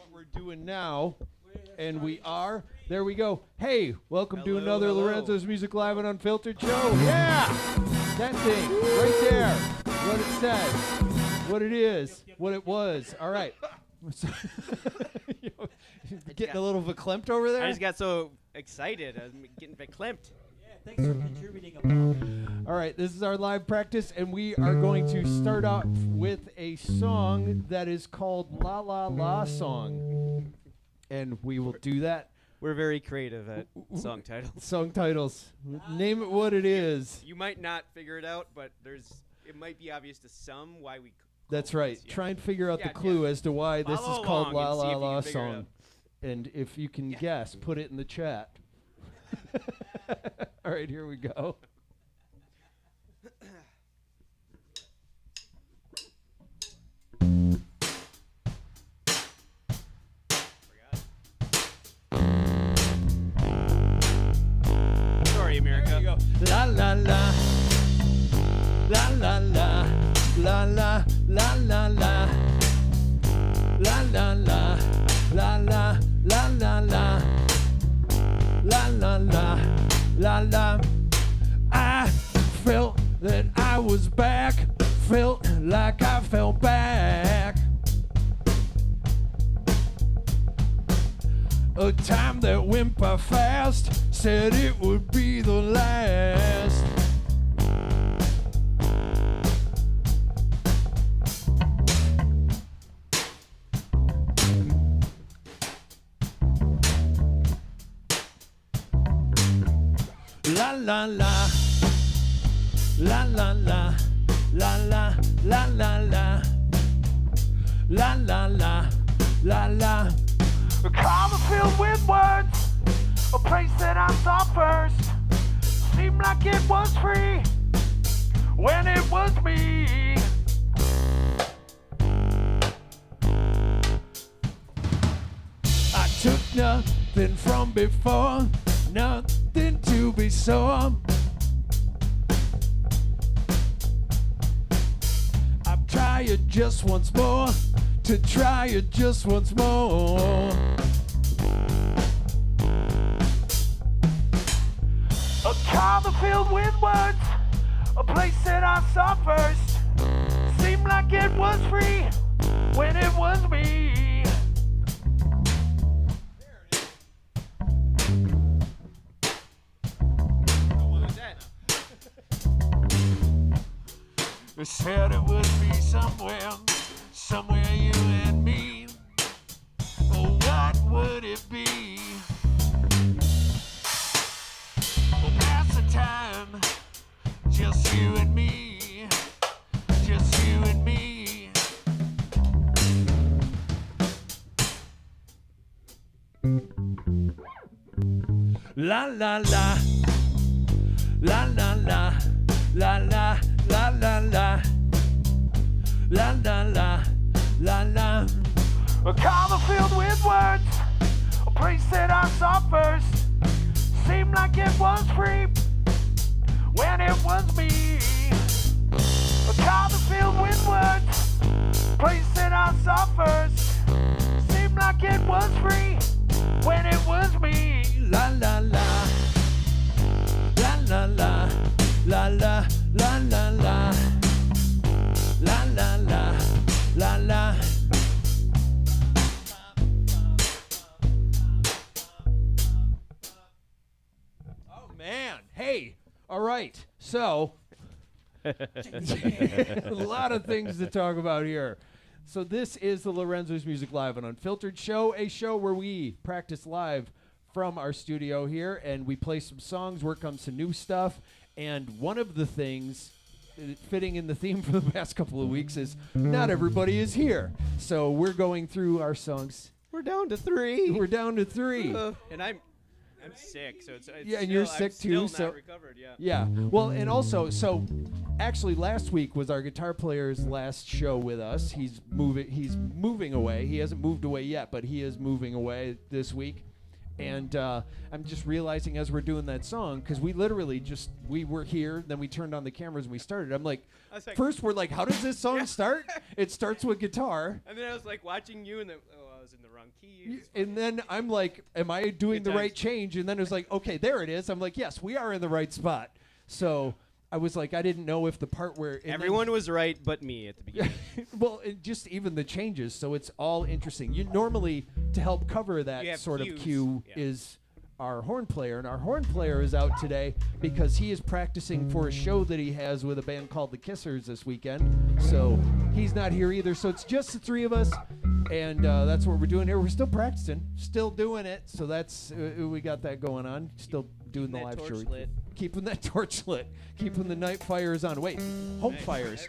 what we're doing now, and we are. There we go. Hey, welcome to Hello, another hello. Lorenzo's Music Live and Unfiltered Show. Yeah! That thing, right there. What it says, what it is, what it was. All right. You know, getting a little verklempt over there? I just got so excited. I'm getting verklempt. Thanks for contributing. All right, this is our live practice, and we are going to start off with a song that is called La La La Song. And we will do that. We're very creative at song titles. Song titles. Name it what it is. You might not figure it out, but it might be obvious to some why we. That's right. Yeah. Try and figure out Yeah, the clue yeah. as to why this Follow is called La along and see La if you La can figure it Song. out. And if you can guess, put it in the chat. All right, here we go. Sorry, America. There you go. La la la. La la la. La la la la la. La la la. La la la la la. La la la. La la. I felt that I was back. Felt like I fell back. A time that went by fast, said it would be the last. La la la, la la la, la la la la la, la la la, la la. A comma filled with words, a place that I saw first. Seemed like it was free when it was me. I took nothing from before, nothing to be sore. I'll try it just once more, to try it just once more. A comma filled with words, a place that I saw first. Seemed like it was free when it was me. They said it would be somewhere, somewhere you and me. Oh, what would it be? Well, pass the time, just you and me, just you and me. La la la, la la la, la la. La la la, la la la, la la. A comma filled with words, a place that I saw first. Seemed like it was free when it was me. A comma filled with words, a place that I saw first. Seemed like it was free when it was me. La la la, la la la, la la. La la la, la la la, la la. Oh man, hey, all right, so a lot of things to talk about here. So this is the Lorenzo's Music Live and Unfiltered Show, a show where we practice live from our studio here, and we play some songs, work on some new stuff. And one of the things fitting in the theme for the past couple of weeks is not everybody is here. So we're going through our songs. We're down to 3. We're down to 3. And I'm sick, so it's yeah, and you're sick too. I'm still so not recovered, yeah. Yeah. Well, and also, so actually, last week was our guitar player's last show with us. He's moving away. He hasn't moved away yet, but he is moving away this week. And I'm just realizing as we're doing that song, because we literally we were here, then we turned on the cameras and we started. I'm like, first we're like, how does this song start? It starts with guitar. And then I was like watching you, and then I was in the wrong key. And then I'm like, am I doing the right change? And then it was like, okay, there it is. I'm like, yes, we are in the right spot. So I was like, I didn't know if the part where everyone was right but me at the beginning. Well, just even the changes, so it's all interesting. You normally, to help cover that sort of cue, is our horn player, and our horn player is out today because he is practicing for a show that he has with a band called the Kissers this weekend. So he's not here either. So it's just the three of us, and that's what we're doing here. We're still practicing, still doing it. So that's we got that going on. Still doing the live show. Keeping that torch lit. Keeping the night fires on. Wait, home fires.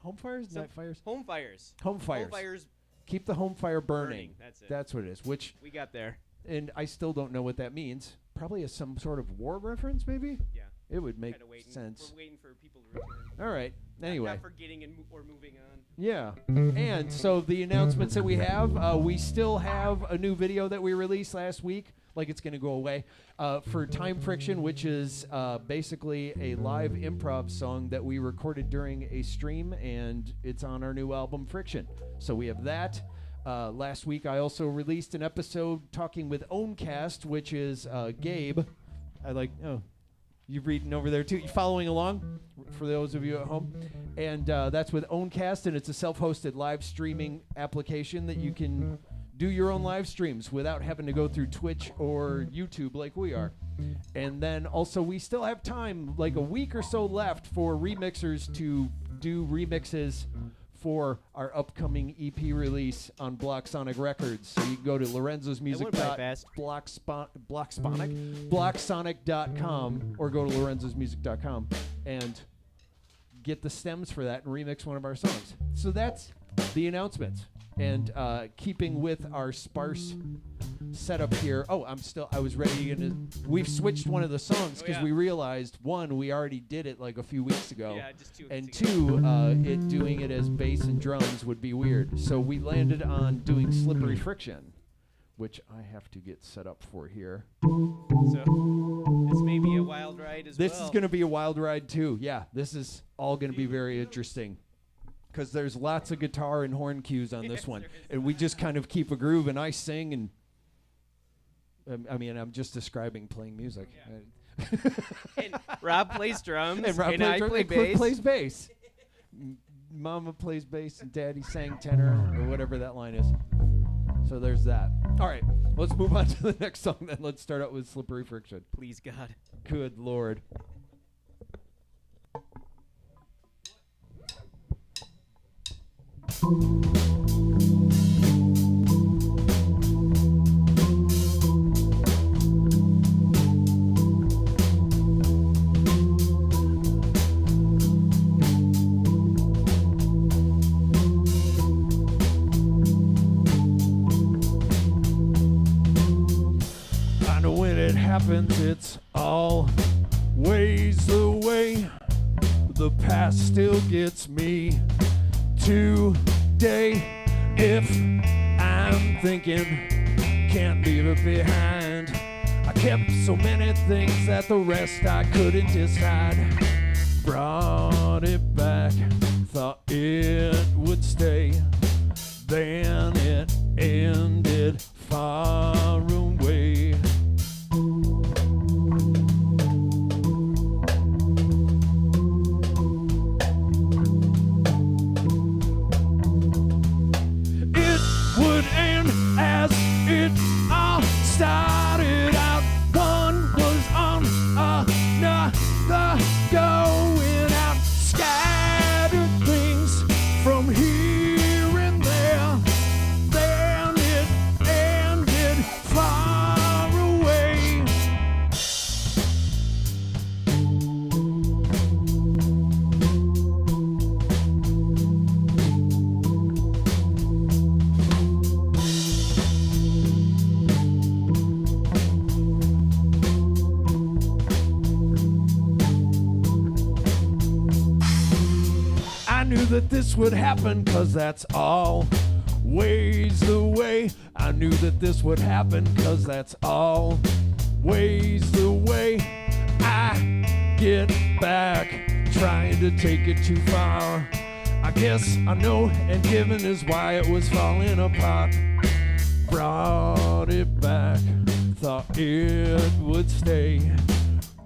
Home fires? Night fires? Home fires. Home fires. Home fires. Keep the home fire burning. That's it. That's what it is. Which we got there. And I still don't know what that means. Probably some sort of war reference, maybe? Yeah. It would make sense. We're waiting for people to return. All right. Anyway. Not forgetting or moving on. Yeah. And so the announcements that we have, we still have a new video that we released last week. Like it's going to go away, for Time Friction, which is basically a live improv song that we recorded during a stream, and it's on our new album, Friction. So we have that. Last week, I also released an episode talking with Owncast, which is Gabe. You're reading over there, too. You following along, for those of you at home? And that's with Owncast, and it's a self-hosted live streaming application that you can do your own live streams without having to go through Twitch or YouTube like we are. And then also we still have time, like a week or so left, for remixers to do remixes for our upcoming EP release on blocSonic Records. So you can go to Lorenzo's music blocSonic.com or go to lorenzosmusic.com and get the stems for that and remix one of our songs. So that's the announcements. And keeping with our sparse setup here. Oh, I was ready to. We've switched one of the songs because we realized, one, we already did it like a few weeks ago. Yeah, just 2 weeks and ago. two, doing it as bass and drums would be weird. So we landed on doing Slippery Friction, which I have to get set up for here. So this may be a wild ride as well. This is going to be a wild ride too. Yeah, this is all going to be very interesting. Because there's lots of guitar and horn cues on this one. And we just kind of keep a groove, and I sing, and I'm just describing playing music. Yeah. And Rob plays drums, and Rob I play bass. Cliff plays bass. Mama plays bass, and Daddy sang tenor, or whatever that line is. So there's that. All right, let's move on to the next song then. Let's start out with Slippery Friction. Please, God. Good Lord. I know when it happens, it's always the way. The past still gets me today. If I'm thinking, can't leave it behind. I kept so many things that the rest I couldn't decide. Brought it back, thought it would stay. Then it ended far away. As it all started out, one was on another, going out, scattered things from here and there. Then it ended far away. I knew that this would happen, 'cause that's always always the way. I knew that this would happen, 'cause that's always the way. I get back, trying to take it too far. I guess I know, and given is why it was falling apart. Brought it back, thought it would stay.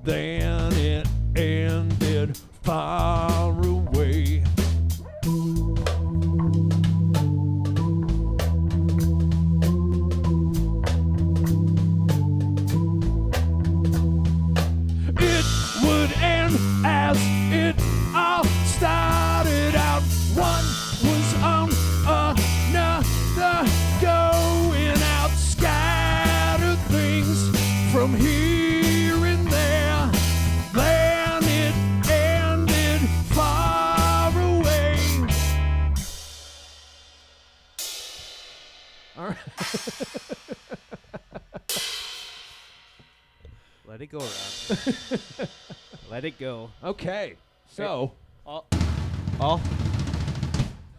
Then it ended far away. It would end as it all started out. One was on another, going out, scattered things from here and there. Then it ended far away. All right. Let it go, Rob. Let it go. Okay, so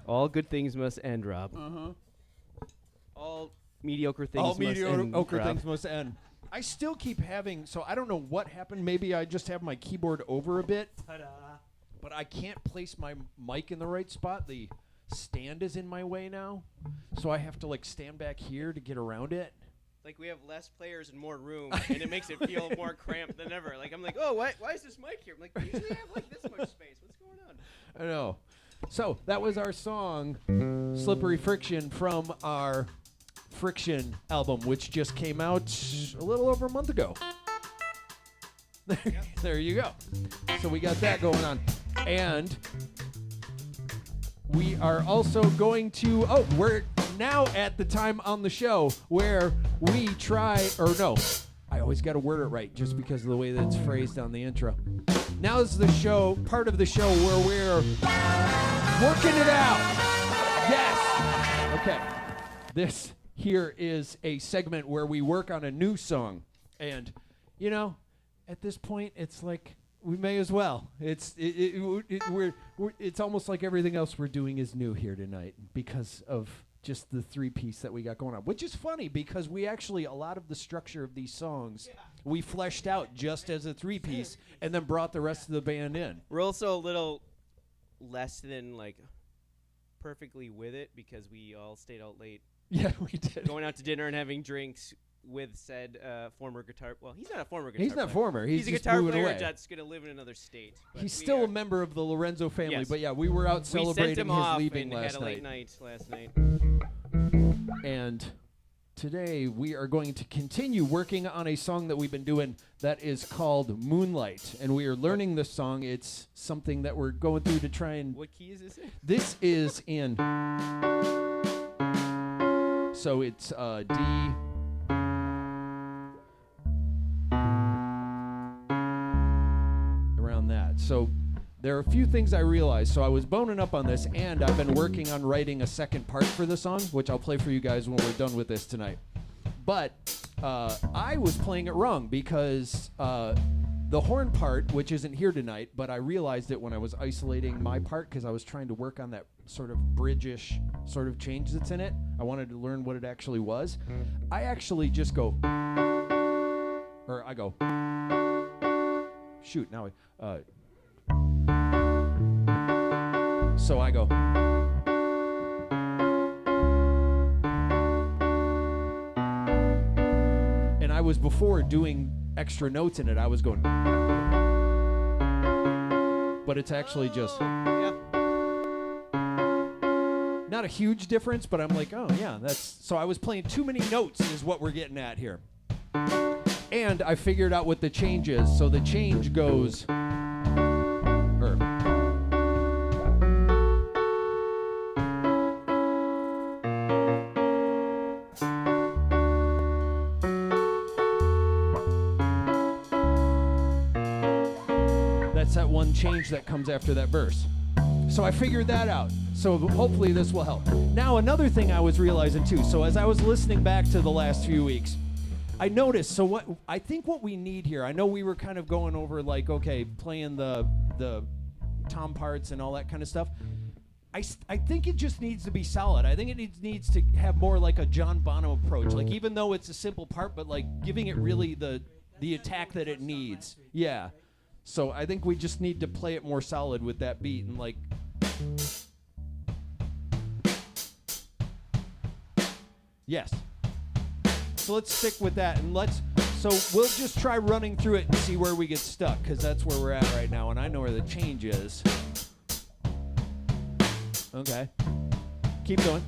All good things must end, Rob. All mediocre things all must end, mediocre Rob. things must end. I still keep having, so I don't know what happened. Maybe I just have my keyboard over a bit, Ta-da. but I can't place my mic in the right spot. The stand is in my way now, so I have to like stand back here to get around it. Like we have less players and more room, and it makes it feel more cramped than ever. Like I'm like, oh, why is this mic here? I'm like, we usually have like this much space. What's going on? I know. So that was our song, Slippery Friction, from our Friction album, which just came out a little over a month ago. There you go. So we got that going on. And we are also going to, we're now at the time on the show where we try, or no, I always got to word it right just because of the way that it's phrased on the intro. Now is the show, part of the show where we're working it out. Yes. Okay. This here is a segment where we work on a new song. And, you know, at this point, it's like, we may as well. It's almost like everything else we're doing is new here tonight because of just the three-piece that we got going on, which is funny because we actually, a lot of the structure of these songs, we fleshed out just as a three-piece and then brought the rest of the band in. We're also a little less than like perfectly with it because we all stayed out late. Yeah, we did. Going out to dinner and having drinks with said former guitar. Well, he's not a former guitar. He's not former. He's a just guitar moving player away. that's going to live in another state. But He's still a member of the Lorenzo family, Yes. but yeah, we were out we sent celebrating him his off leaving and last had a late night. night last night. And today we are going to continue working on a song that we've been doing that is called Moonlight. And we are learning this song. It's something that we're going through to try and... What key is this in? This is in... So it's D... around that. So there are a few things I realized. So I was boning up on this, and I've been working on writing a second part for the song, which I'll play for you guys when we're done with this tonight. But I was playing it wrong because the horn part, which isn't here tonight, but I realized it when I was isolating my part because I was trying to work on that sort of bridge-ish sort of change that's in it. I wanted to learn what it actually was. I actually just go, or I go, shoot, now I, so I go, and I was before doing extra notes in it, I was going, but it's actually just, not a huge difference, but I'm like, oh yeah, that's, so I was playing too many notes is what we're getting at here. And I figured out what the change is. So the change goes, that's that one change that comes after that verse. So I figured that out. So hopefully this will help. Now another thing I was realizing too, so as I was listening back to the last few weeks, I noticed, so what I think what we need here, I know we were kind of going over like, okay, playing the tom parts and all that kind of stuff. I think it just needs to be solid. I think it needs to have more like a John Bonham approach. Like even though it's a simple part, but like giving it really the attack that it needs. Yeah. So I think we just need to play it more solid with that beat and like. Yes. So let's stick with that and so we'll just try running through it and see where we get stuck because that's where we're at right now and I know where the change is. Okay. Keep going.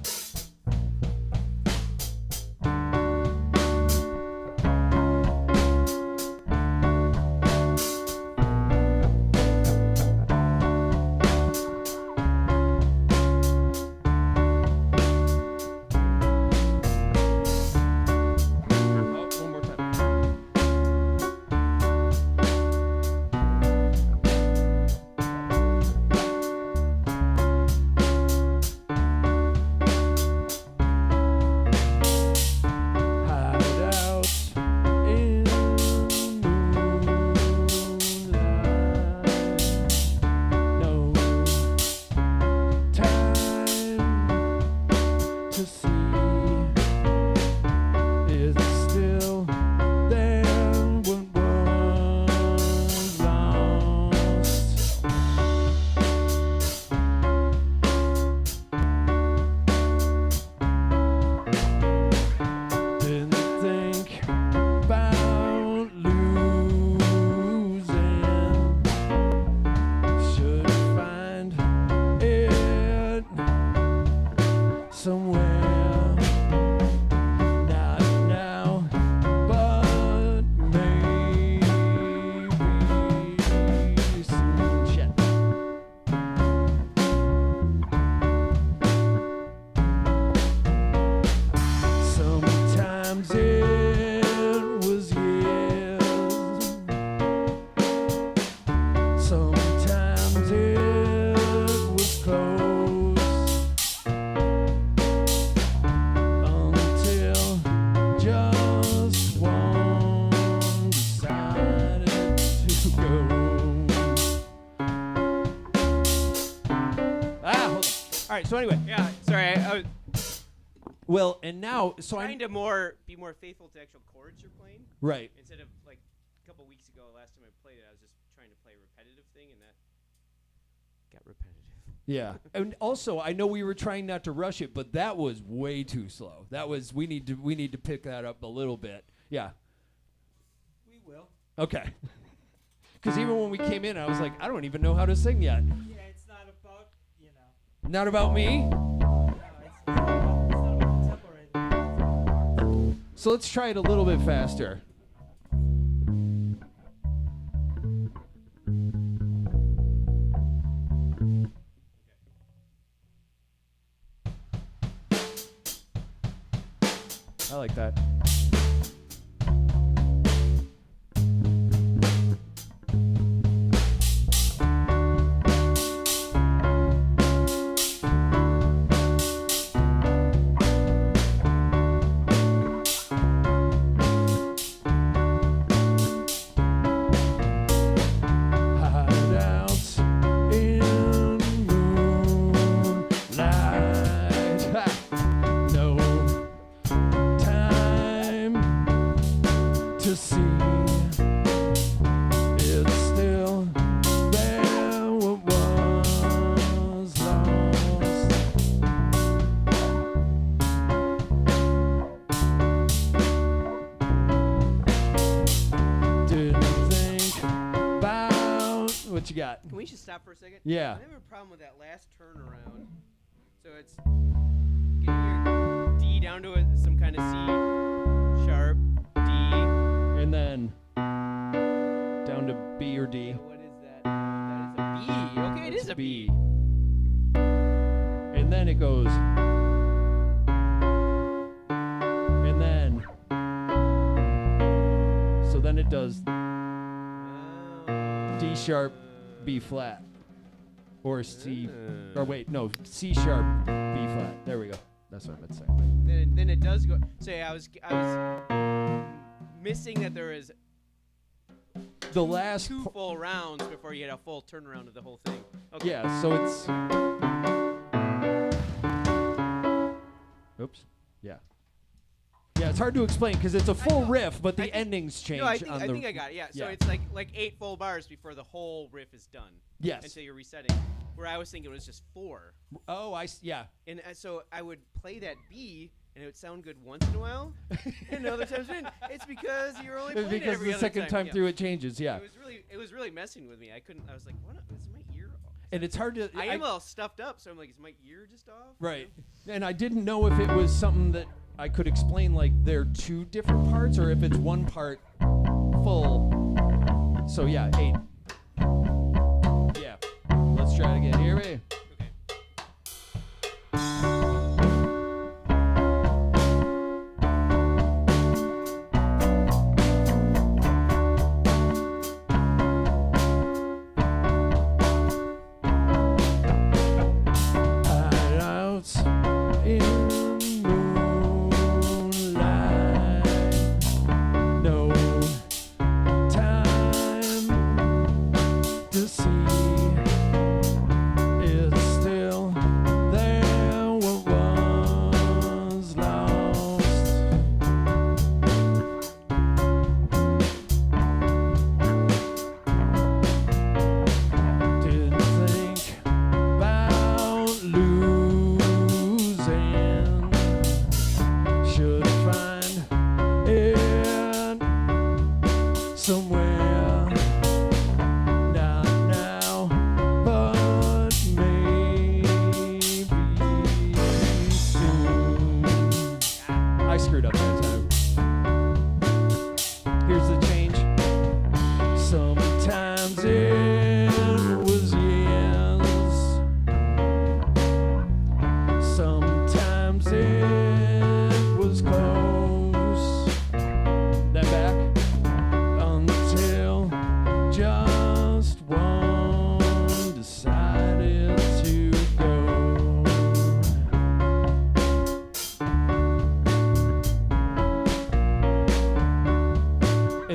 So anyway, Yeah, sorry. I was well, and now, so trying to be more faithful to actual chords you're playing. Right. Instead of like a couple weeks ago, last time I played it, I was just trying to play a repetitive thing, and that got repetitive. Yeah, and also I know we were trying not to rush it, but that was way too slow. That was we need to pick that up a little bit. Yeah. We will. Okay. Because even when we came in, I was like, I don't even know how to sing yet. Yeah, it's not about, Not about me. No, it's not about the tempo right now. So let's try it a little bit faster. I like that. What you got? Can we just stop for a second? Yeah. I have a problem with that last turnaround. So it's getting your D down to some kind of C sharp, D. And then down to B or D. What is that? That is a B. Okay, it is a B. And then it goes. And then. So then it does D sharp, B flat. Or C. Or wait, no. C sharp, B flat. There we go. That's what I meant to say. Then it does go. So yeah, I was missing that there is the last two full rounds before you get a full turnaround of the whole thing. Okay. Yeah, so it's Oops. Yeah. Yeah, it's hard to explain because it's a full know. riff, but the I think- endings change. No, I think, on I the think I got it. Yeah. So yeah. it's like 8 full bars before the whole riff is done. Yes. Until you're resetting. Where I was thinking it was just 4. Oh, yeah. And so I would play that B, and it would sound good once in a while, and other times it didn't. It's because you're only playing it Because every the other second time yeah. through it changes. Yeah. It was really messing with me. I couldn't. I was like, what? Is my ear off? And it's hard to. I am all stuffed up, so I'm like, is my ear just off? Right. And I didn't know if it was something that I could explain, like they're 2 different parts, or if it's one part full. So yeah, 8. Yeah. Let's try it again. Here we.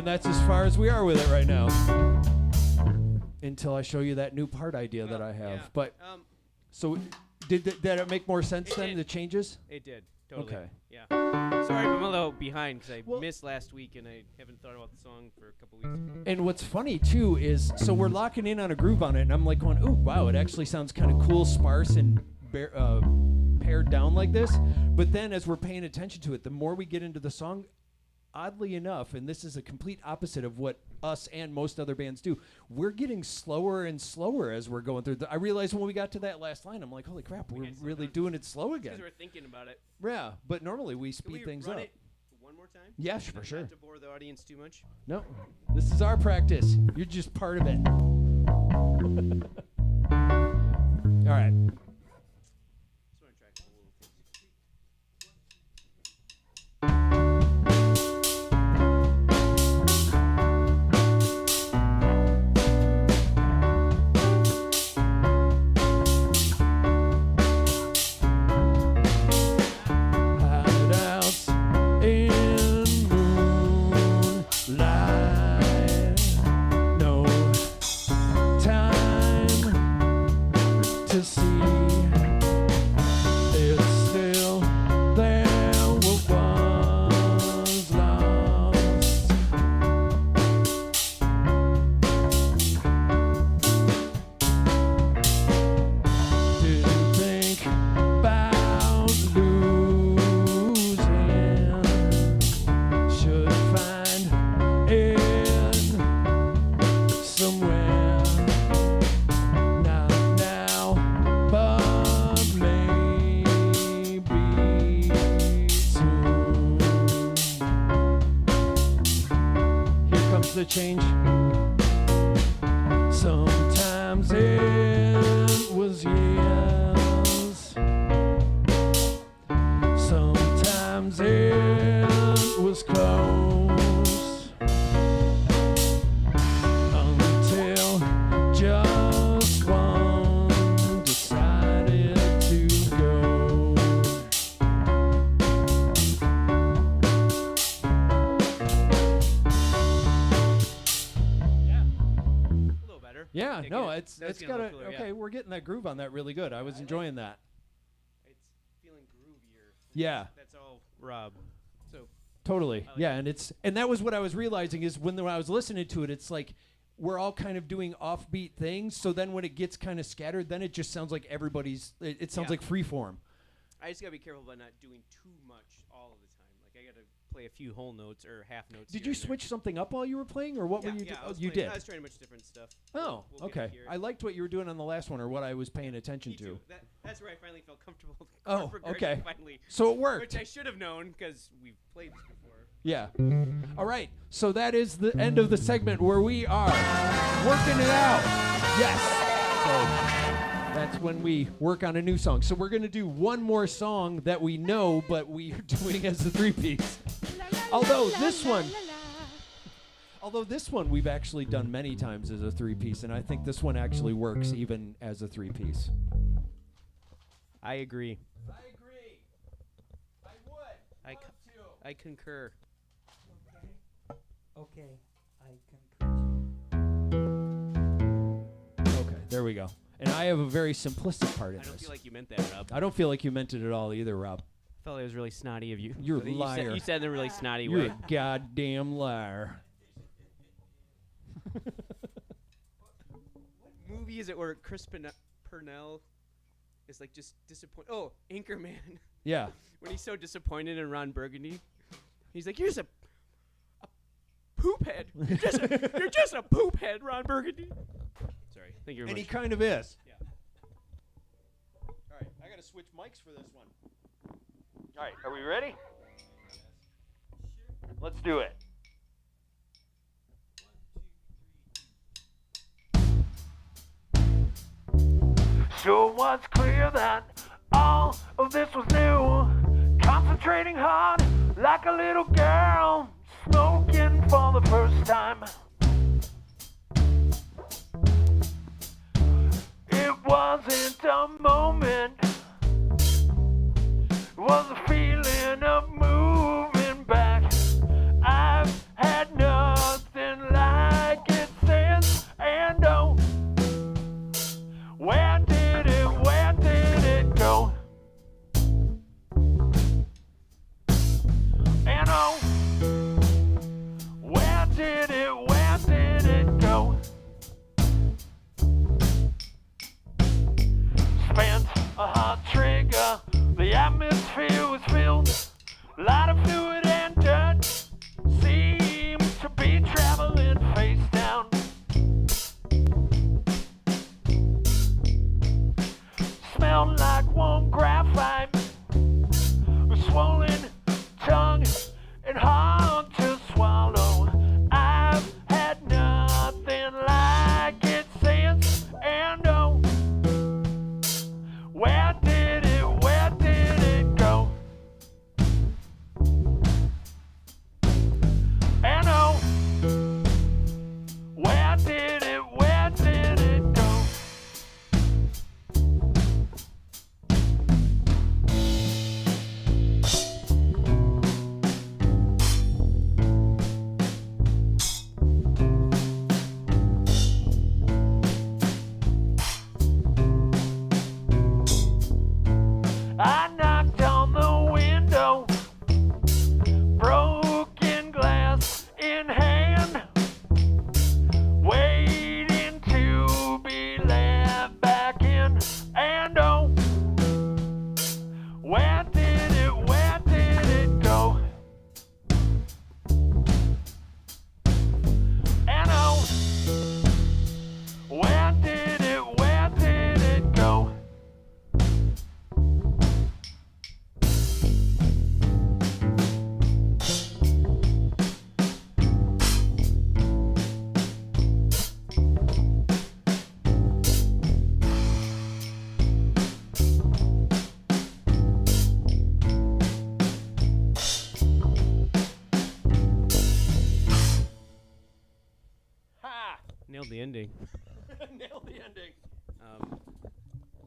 That's as far as we are with it right now. Until I show you that new part idea that I have. Yeah. But so did it make more sense It then, did. the changes? It did. Totally. Okay. Yeah. Sorry if I'm a little behind because I missed last week and I haven't thought about the song for a couple weeks. And what's funny too is, so we're locking in on a groove on it, and I'm like going, "Ooh, wow! It actually sounds kind of cool, sparse, and pared down like this." But then, as we're paying attention to it, the more we get into the song, oddly enough, and this is a complete opposite of what us and most other bands do, we're getting slower and slower as we're going through. I realized when we got to that last line, I'm like, "Holy crap, we're really doing it slow again." Because we're thinking about it. Yeah, but normally we Can speed we things run up. it one more time? Yeah, for sure. Not to bore the audience too much. No, this is our practice. You're just part of it. All right. Just want to try a couple little things. Hideouts in moonlight, no time to see. It's still there what was lost. Didn't think about losing. Should find it somewhere. Not now, but maybe soon. Here comes the change. Sometimes it was years. Sometimes it was close. Until just one decided to go. Yeah. A little better. Yeah, Yeah, no, good. it's That was got getting a a little cooler, okay. yeah. We're getting that groove on that really good. I was enjoying that. It's feeling groovy. groovier. Yeah. That's all Rob. So Totally. like Yeah, and that was what I was realizing is when I was listening to it, it's like we're all kind of doing offbeat things. So then when it gets kind of scattered, then it just sounds like everybody's. It sounds like freeform. I just gotta be careful about not doing too much all of the time. Like I gotta play a few whole notes or half notes. Did here you and there. switch something up while you were playing, or what were you doing? I was You playing- did. I was trying a bunch of different stuff. Oh, We'll get okay. here. I liked what you were doing on the last one, or what I was paying attention Me to. too. That's where I finally felt comfortable. with the Oh, chord progression okay. Finally, So it worked. which I should have known because we've played this before. Yeah. All right. So that is the end of the segment where we are working it out. Yes. So that's when we work on a new song. So we're going to do one more song that we know, but we are doing as a three-piece. Although this one we've actually done many times as a three-piece, and I think this one actually works even as a three-piece. I agree. I agree. I would. I concur. Okay, I concur. Okay, there we go. And I have a very simplistic part in I don't this. feel like you meant that, Rob. I don't feel like you meant it at all either, Rob. I felt it was really snotty of you. You're a You liar. You said in a really snotty You're way. a goddamn liar. What movie is it where Chris Purnell is like just disappointed? Oh, Anchorman. Yeah. When he's so disappointed in Ron Burgundy, he's like, "You're just a poop head. You're just a poop head, Ron Burgundy." Sorry. Thank you very And he much. kind of is. Yeah. All right, I got to switch mics for this one. All right, are we ready? Let's do it. Sure was clear that all of this was new. Concentrating hard like a little girl, smoking for the first time. It wasn't a moment, it was a feeling of moving back. I've had nothing like it since, and oh, where did it go? And oh, where did it go? Spent a hot trigger, the atmosphere was filled, a lot of fluid and dirt seems to be traveling face down. Smelled like warm graphite, a swollen tongue and hard to swallow. I've had nothing like it since, and oh, where did it go? And oh, where did it go? I knocked on the window, broken glass in hand, waiting to be let back in. And oh, where did it go? And oh, where did it go? Ha! Nailed the ending. Nailed the ending.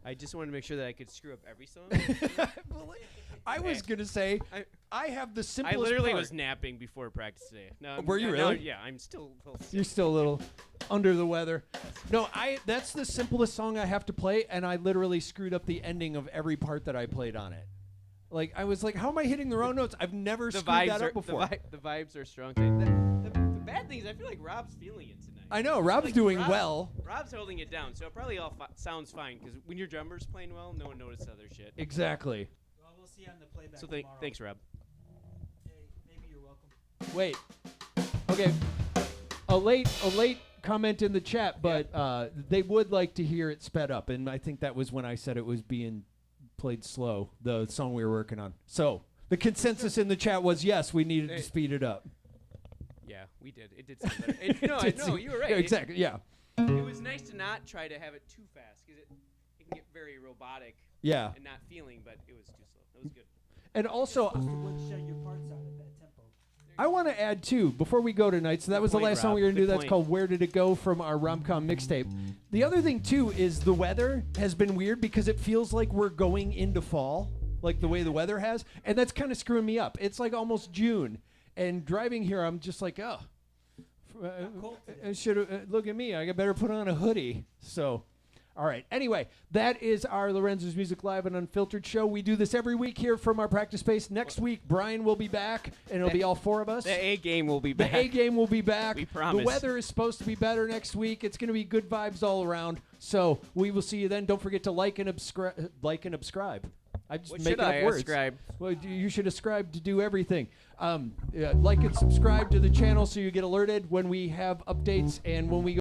I just wanted to make sure that I could screw up every song. I was gonna say I have the I simplest. literally part. was napping before practice today. No, Were you no, really? yeah, I'm still. You're still a little under the weather. No, that's the simplest song I have to play, and I literally screwed up the ending of every part that I played on it. Like I was like, how am I hitting the wrong notes? I've never The screwed vibes that are up before. the vibes are strong. The bad thing is I feel like Rob's feeling it tonight. I know Rob's doing well. Rob's holding it down, so it probably all sounds fine because when your drummer's playing well, no one notices other shit. Exactly. Well, we'll see on the playback So tomorrow. thanks, Rob. Hey, maybe you're welcome. Wait. Okay. A late comment in the chat, but they would like to hear it sped up, and I think that was when I said it was being played slow, the song we were working on. So the consensus in the chat was yes, we needed to speed it up. Yeah, we did. It did sound better. No, you were right. Yeah, exactly. Yeah. It was nice to not try to have it too fast because it can get very robotic Yeah. and not feeling, but it was too slow. It was good. And also, You're supposed to bloodshed your parts out at that tempo. I want to add too before we go tonight. So that was the point, last song Rob. we were gonna do. Good That's point. called "Where Did It Go" from our rom-com mixtape. The other thing too is the weather has been weird because it feels like we're going into fall, like the way the weather has, and that's kind of screwing me up. It's like almost June, and driving here, I'm just like, oh, cold I should look at me. I better put on a hoodie. So. All right. Anyway, that is our Lorenzo's Music Live and Unfiltered show. We do this every week here from our practice space. Next week, Brian will be back, and it'll be all four of us. The A game will be The back. A game will be back. We promise. The weather is supposed to be better next week. It's going to be good vibes all around. So we will see you then. Don't forget to like and subscribe. I'm just What making should up I words. ascribe? Well, you should ascribe to do everything. Like and subscribe to the channel so you get alerted when we have updates and when we go